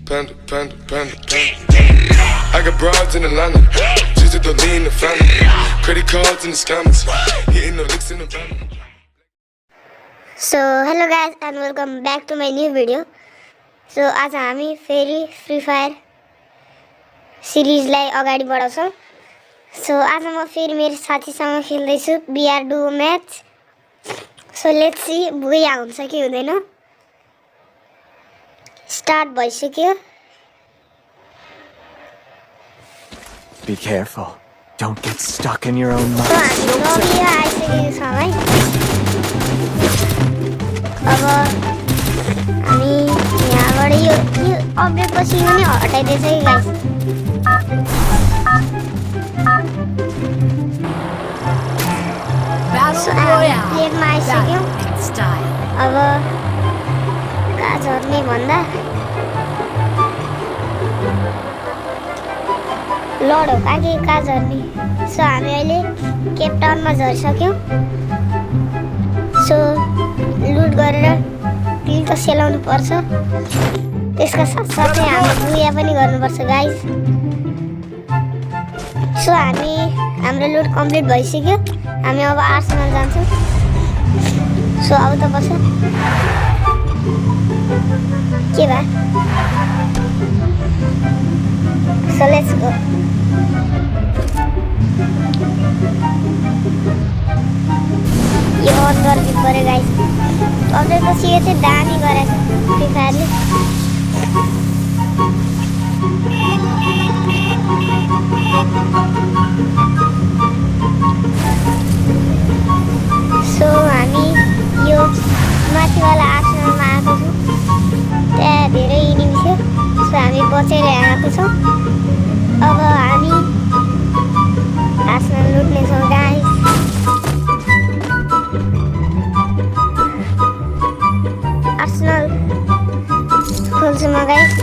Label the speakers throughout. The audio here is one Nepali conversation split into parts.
Speaker 1: Panda, panda, panda, panda. I got broads in Atlanta, just to lean the family. Credit cards in the scammers, hitting the licks in the van.
Speaker 2: So hello guys and welcome back to my new video. So आज हामी फेरि फ्री फायर सिरिजलाई अगाडि बढाउँछौँ. So आज म फेरि मेरो साथीसँग खेल्दैछु BR duo match. So let's see बुया हुन्छ कि हुँदैन. स्टार्ट भइसक्यो.
Speaker 3: Be careful. Don't get stuck in your own mud.
Speaker 2: So हामी लबी आइसकेको छौँ है. अब हामी यहाँबाट यो अपडेट पछि पनि हटाइदिएछ कि गाइस. So हामी प्लेनमा आइसक्यौँ. अब कहाँ झर्ने भन्दा लड हो कहाँ झर्ने. सो हामी अहिले केप टाउनमा झरिसक्यौँ. सो लुट गरेर किल त सेलाउनु पर्छ. त्यसका साथसाथै हामी बुया पनि गर्नुपर्छ गाइस. सो हामी हाम्रो लुट कम्प्लिट भइसक्यो. हामी अब आर्सेनल जान्छौँ. सो अब त बस के भा. So let's go. यो अन गरिदिनु पऱ्यो गाइस. अपडेट पछि यो चाहिँ दामी गरेको छ फ्री फायरले. सो हामी यो माथिवाला आर्सेनलमा आएको छौँ. त्यहाँ धेरै इनिमी थियो. सो हामी बचेर आएको छौँ. अब हामी आर्सेनल लुट्नेछौँ गाइस. आर्सेनल खोल्छु म गाइस.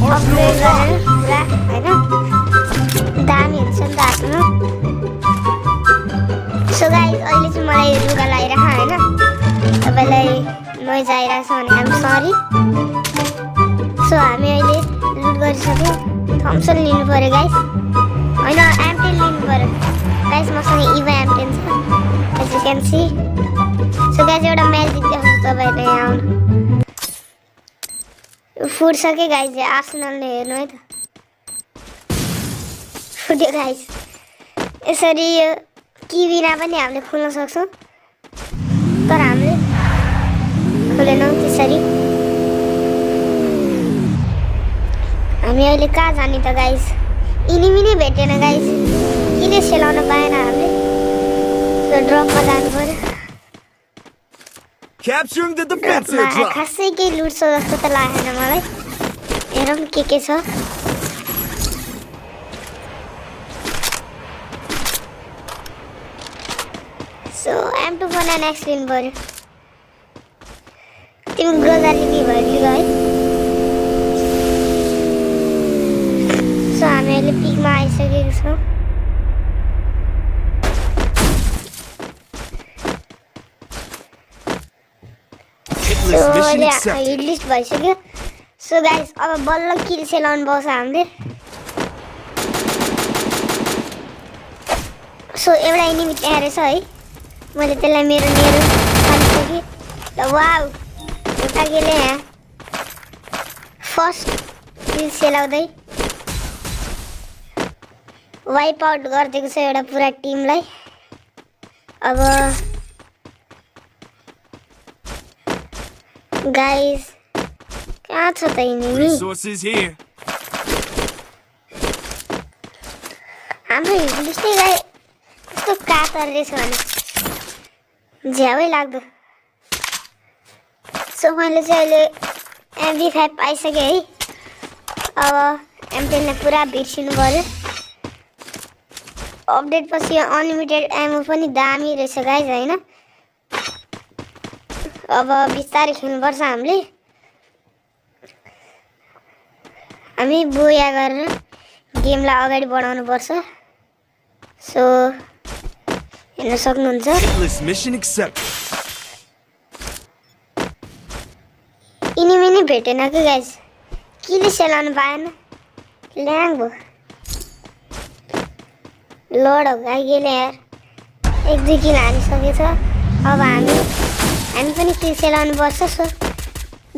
Speaker 2: अपग्रेड गरेर पुरा होइन दामी हुन्छ नि त आर्सेनल. सो गाइस अहिले चाहिँ मलाई लुगा लगाइराख होइन. तपाईँलाई नोइज आइरहेको छ भने आइम सरी. सो हामी अहिले लुट गरिसक्यौँ. थम्सन लिनु पऱ्यो गाइस. होइन M10 लिनु पऱ्यो गाइस. मसँग इभा M10 छ as you can see. So guys एउटा म्याजिक देखाउँछु तपाईँले यहाँ आउनु. फुट्छ कि गाइस. आर्सेनलले हेर्नु है त. फुट्यो गाइस. यसरी यो कि बिना पनि हामीले खोल्न सक्छौँ. तर हामीले खोलेनौँ त्यसरी. हामी अहिले कहाँ जाने त गाइस. इनिमी नै भेटेन गाइस. किन सेलाउन पाएन हामीले. सो ड्रपमा जानु पर्यो.
Speaker 3: Capturing the defensive drop.
Speaker 2: खासै केही लुट्छ जस्तो त लागेन मलाई. हेरौँ के छ. सो M2 बनाएर नेक्स्ट लिनु पऱ्यो. तिमी ग्रोजा लिने भयो है. सो हामी अहिले पिकमा आइसकेको छौँ. सो अहिले हिट लिस्ट भइसक्यो. सो गाइस अब बल्ल किल सेलाउनु पाउँछ हामीले. सो एउटा इनिमी त्यहाँ रहेछ है. मैले त्यसलाई मेरो हालिसकेँ. ल वाउ उता गेले यहाँ फर्स्ट किल सेलाउँदै वाइप आउट गरिदिएको छ एउटा पुरा टिमलाई. अब गाइस कहाँ छ त इनिमी. हाम्रो हिट लिस्टै गाई कस्तो कातर रहेछ भने झ्यावै लाग्दो. सो मैले चाहिँ अहिले MP5 पाइसकेँ है. अब M10 पुरा बिर्सिनु पऱ्यो. अपडेट पछि अनलिमिटेड एमो पनि दामी रहेछ गाइस होइन. अब बिस्तारै खेल्नुपर्छ हामीले. हामी बोया गरेर गेमलाई अगाडि बढाउनु पर्छ. सो हेर्न सक्नुहुन्छ. इनिमी नै भेटेन कि गाइस. किन सेलाउनु पाएन ल्याङ भयो लड हो गाईले यार 1-2 किल हानिसकेछ अब हामी पनि किल सेलाउनु पर्छ सो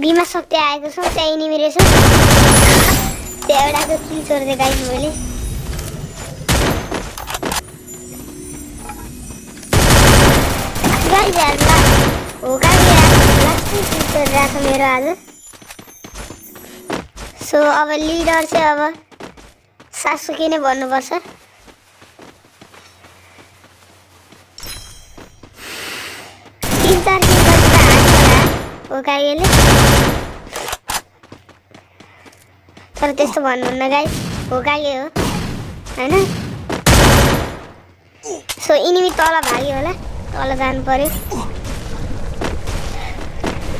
Speaker 2: बिमा शक्ति आएको छ त्यहाँ एनिमी रहेछ त्यहाँ एउटाको किल छोड्दै गाइस मैले गाइस यार हो गाइस यार लास्ट किल छोडिरहेको छ मेरो आज सो अब लिडर चाहिँ अब सासुकी नै भन्नुपर्छ ओकाइले तर त्यस्तो भन्नुहुन्न गाइस ओकाइले हो हैन सो इनिमी तल भाग्यो होला तल जानु पर्यो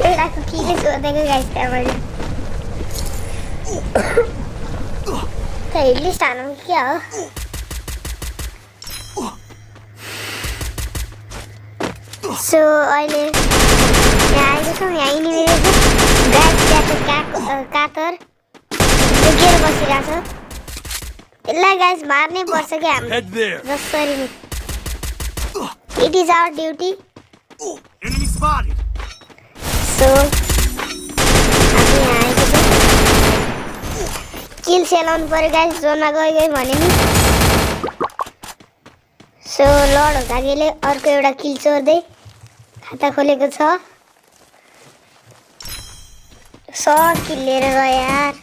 Speaker 2: एउटाको किले सोधेको गाइस त्यहाँ मैले त हिटलिस्ट हाल्नु के हो सो अहिले यहाँ आएको छौँ यहाँ इनिमी रहेछ गाइस त्यहाँको कातर लुकेर बसिरहेको छ यसलाई गाइस मार्नै पर्छ कि हामीले जसरी नि it is our duty so हामी यहाँ आएको छौँ किल सेलाउनु पर्यो गाइस जोनमा गइ भने नि सो लड भागेले अर्को एउटा किल चोर्दै खाता खोलेको छ 100 किल लिएर गयो यार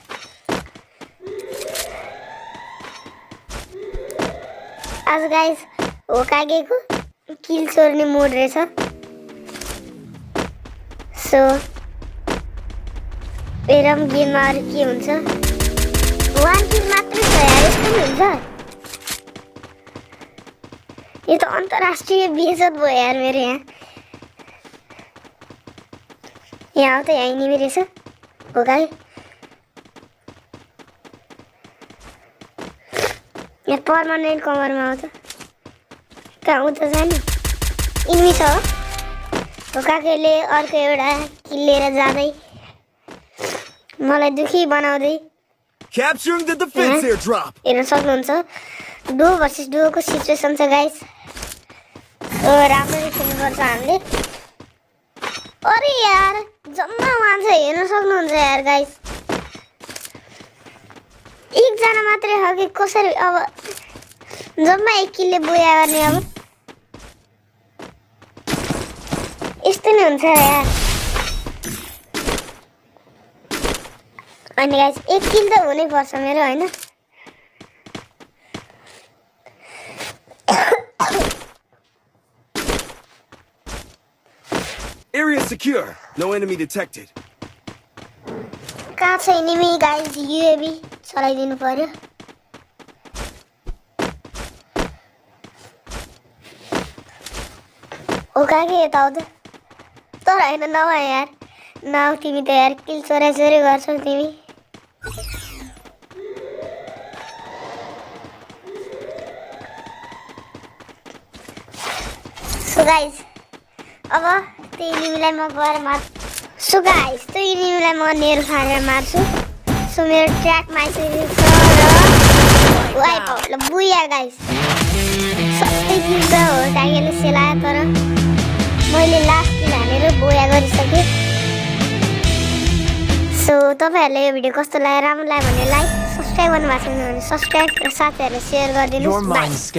Speaker 2: आज गाइस हो कागेको किल चोर्ने मोड रहेछ सो हेरौँ गेममा अरू के हुन्छ 1 किल मात्रै छ यार यस्तो पनि हुन्छ यो त अन्तर्राष्ट्रिय बेइज्जत भयो यार मेरो यहाँ त यहाँ इनिमी रहेछ हो गाई यहाँ पर्मानेन्ट कभरमा आउँछ कहाँ उता जाने इनिमी छ हो काकेले अर्को एउटा किल लिएर जाँदै मलाई दुखी बनाउँदै हेर्न सक्नुहुन्छ डुओ भर्सेस डुओको सिचुएसन छ गाइस राम्ररी खेल्नुपर्छ हामीले अरे यार जम्मा मान्छ हेर्न सक्नुहुन्छ यार गाइस एकजना मात्रै हो कि कसरी अब जम्मा 1 किलले बोया गर्ने अब यस्तो नै हुन्छ यार अनि गाइस 1 किल त हुनै पर्छ मेरो हैन
Speaker 4: Area secure. No enemy detected.
Speaker 2: कहाँ छ एनिमी गाइस युएभी चलाइदिनु पर्यो ओ काके यता आउँदा तर हैन नभए यार नाउ तिमी त यार किल चोरी गर्छौ तिमी सो गाइस अब त्यो एनिमीलाई म गएर मार्छु सो गाइस त्यो एनिमीलाई म नेल फालेर मार्छु सो मेरो ट्र्याकमा आइसकेको छ र वाइप आउट ल बुया गाइस सबै किल त हो काकेले सेलायो तर मैले लास्ट किल हानेर बोया गरिसकेँ सो तपाईहरुले यो भिडियो कस्तो लाग्यो राम्रो लाग्यो भने लाइक सब्स्क्राइब गर्नु भएको छैन भने सब्स्क्राइब र साथीहरुले शेयर गरिदिनुस्